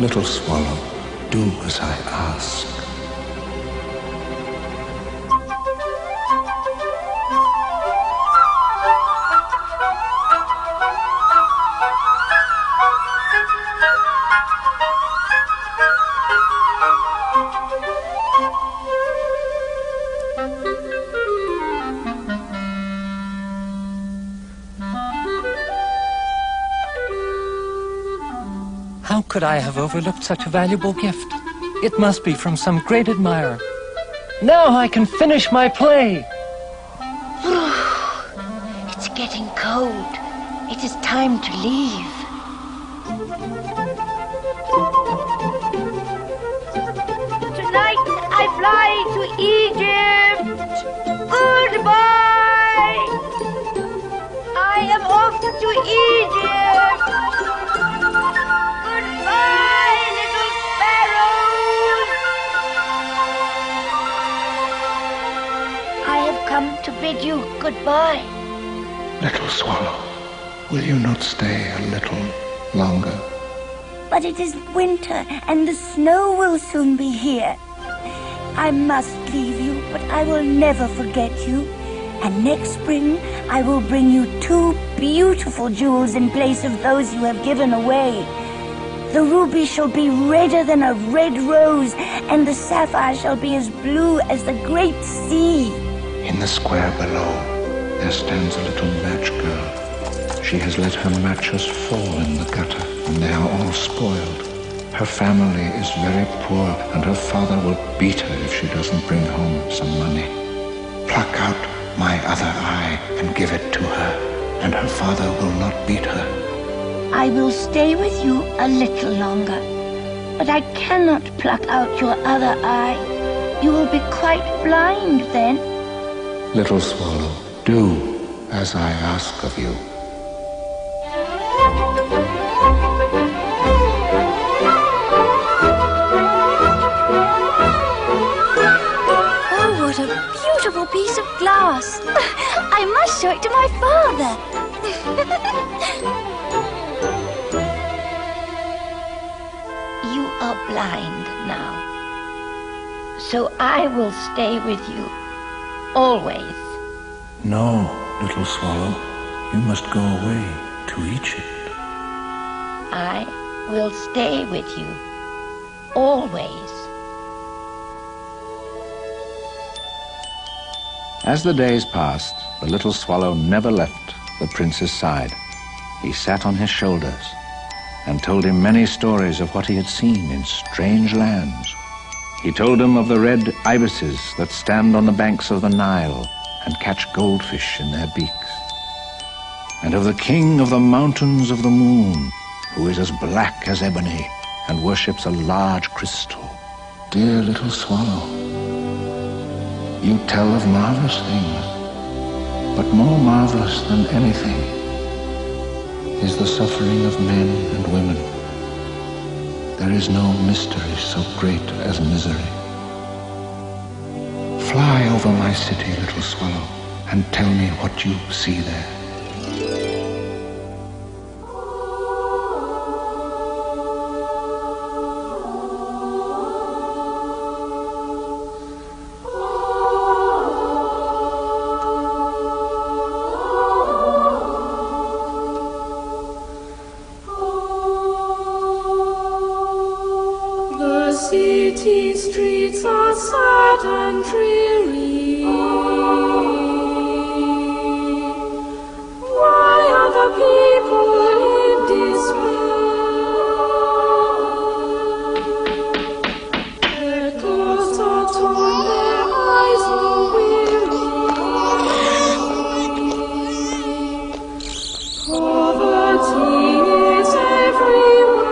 Little swallow, do as I ask. How could I have overlooked such a valuable gift? It must be from some great admirer. Now I can finish my play. It's getting cold. It is time to leave. Tonight I fly to Egypt. Goodbye. I am off to Egypt. Goodbye, little sparrows. I have come to bid you goodbye. Little swallow, will you not stay a little longer? But it is winter, and the snow will soon be here. I must leave you, but I will never forget you. And next spring, I will bring you 2 beautiful jewels in place of those you have given away. The ruby shall be redder than a red rose, and the sapphire shall be as blue as the great sea. In the square below, there stands a little match girl. She has let her matches fall in the gutter, and they are all spoiled. Her family is very poor, and her father will beat her if she doesn't bring home some money. Pluck out my other eye and give it to her, and her father will not beat her. I will stay with you a little longer, but I cannot pluck out your other eye. You will be quite blind then. Little swallow, do as I ask of you. Oh, what a beautiful piece of glass. I must show it to my father. You are blind now, so I will stay with you always. No, little swallow, you must go away to Egypt. I will stay with you always. As the days passed, the little swallow never left the prince's side. He sat on his shoulders and told him many stories of what he had seen in strange lands. He told him of the red ibises that stand on the banks of the Nile and catch goldfish in their beaks, and of the king of the mountains of the moon, who is as black as ebony and worships a large crystal. Dear little swallow, you tell of marvelous things, but more marvelous than anything is the suffering of men and women. There is no mystery so great as misery. Fly over my city, little swallow, and tell me what you see there. The city streets are sad and dreary. Why are the people in despair? Their clothes are torn, their eyes are weary. Poverty is everywhere.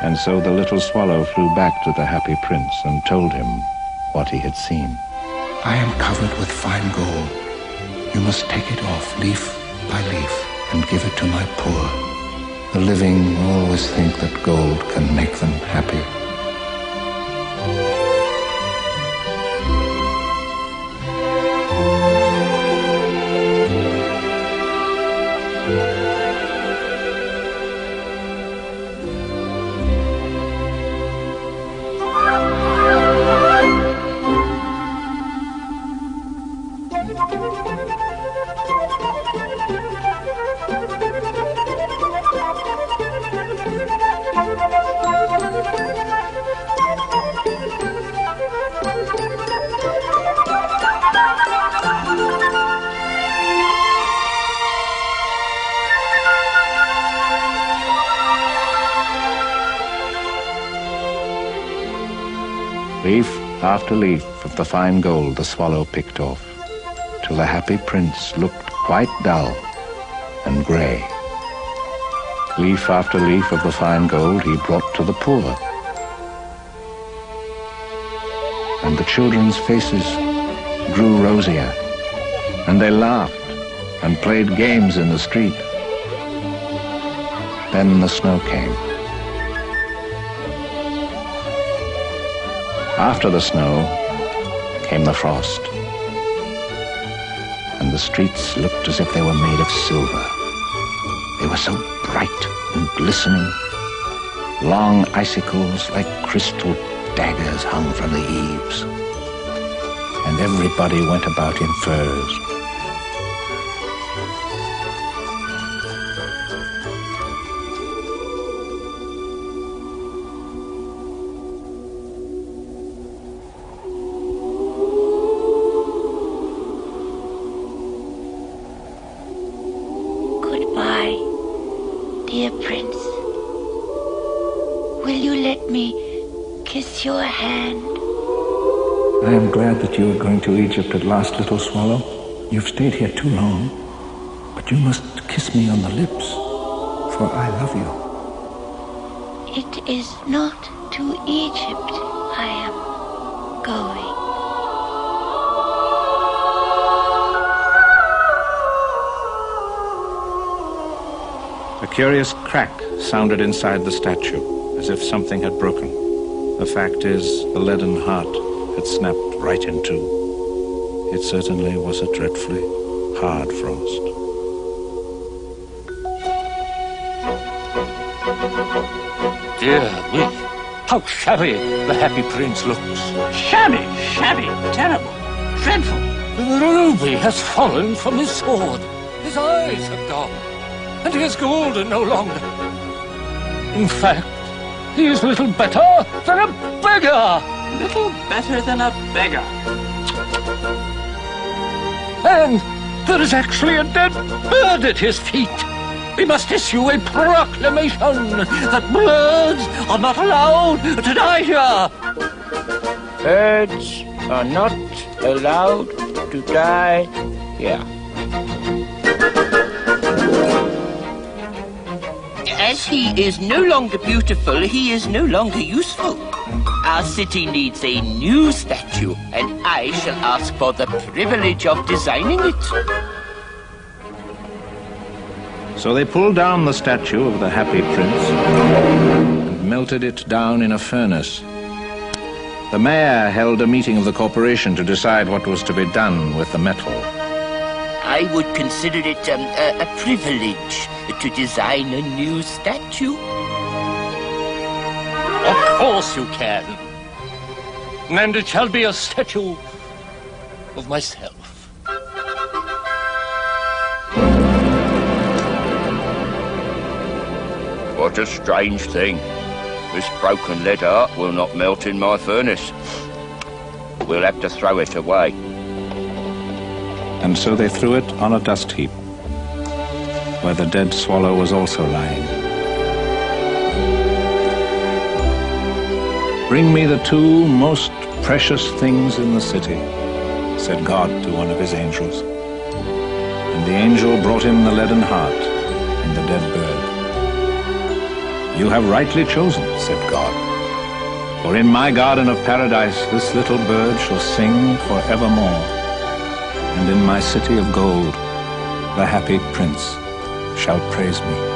And so the little swallow flew back to the happy prince and told him what he had seen. I am covered with fine gold. You must take it off leaf by leaf and give it to my poor. The living always think that gold can make them happy. Leaf after leaf of the fine gold the swallow picked off, till the happy prince looked quite dull and grey. Leaf after leaf of the fine gold he brought to the poor. And the children's faces grew rosier, and they laughed and played games in the street. Then the snow came. After the snow came the frost, and the streets looked as if they were made of silver. They were so bright and glistening. Long icicles like crystal daggers hung from the eaves, and everybody went about in furs. Goodbye, dear Prince. Will you let me kiss your hand? I am glad that you are going to Egypt at last, little swallow. You've stayed here too long, but you must kiss me on the lips, for I love you. It is not to Egypt I am going. A curious crack sounded inside the statue, as if something had broken. The fact is, the leaden heart had snapped right in two. It certainly was a dreadfully hard frost. Dear me, how shabby the happy prince looks. Shabby, terrible, dreadful. The ruby has fallen from his sword. His eyes have gone, and he is golden no longer. In fact, he is little better than a beggar. Little better than a beggar. And there is actually a dead bird at his feet. We must issue a proclamation that birds are not allowed to die here. Birds are not allowed to die here. As he is no longer beautiful, he is no longer useful. Our city needs a new statue, and I shall ask for the privilege of designing it. So they pulled down the statue of the happy prince and melted it down in a furnace. The mayor held a meeting of the corporation to decide what was to be done with the metal. I would consider it a privilege to design a new statue. Of course you can. And it shall be a statue of myself. What a strange thing. This broken lead heart will not melt in my furnace. We'll have to throw it away. And so they threw it on a dust heap, where the dead swallow was also lying. "Bring me the two most precious things in the city," said God to one of his angels. And the angel brought him the leaden heart and the dead bird. You have rightly chosen, said God. For in my garden of paradise this little bird shall sing forevermore. And in my city of gold the happy prince shall praise me.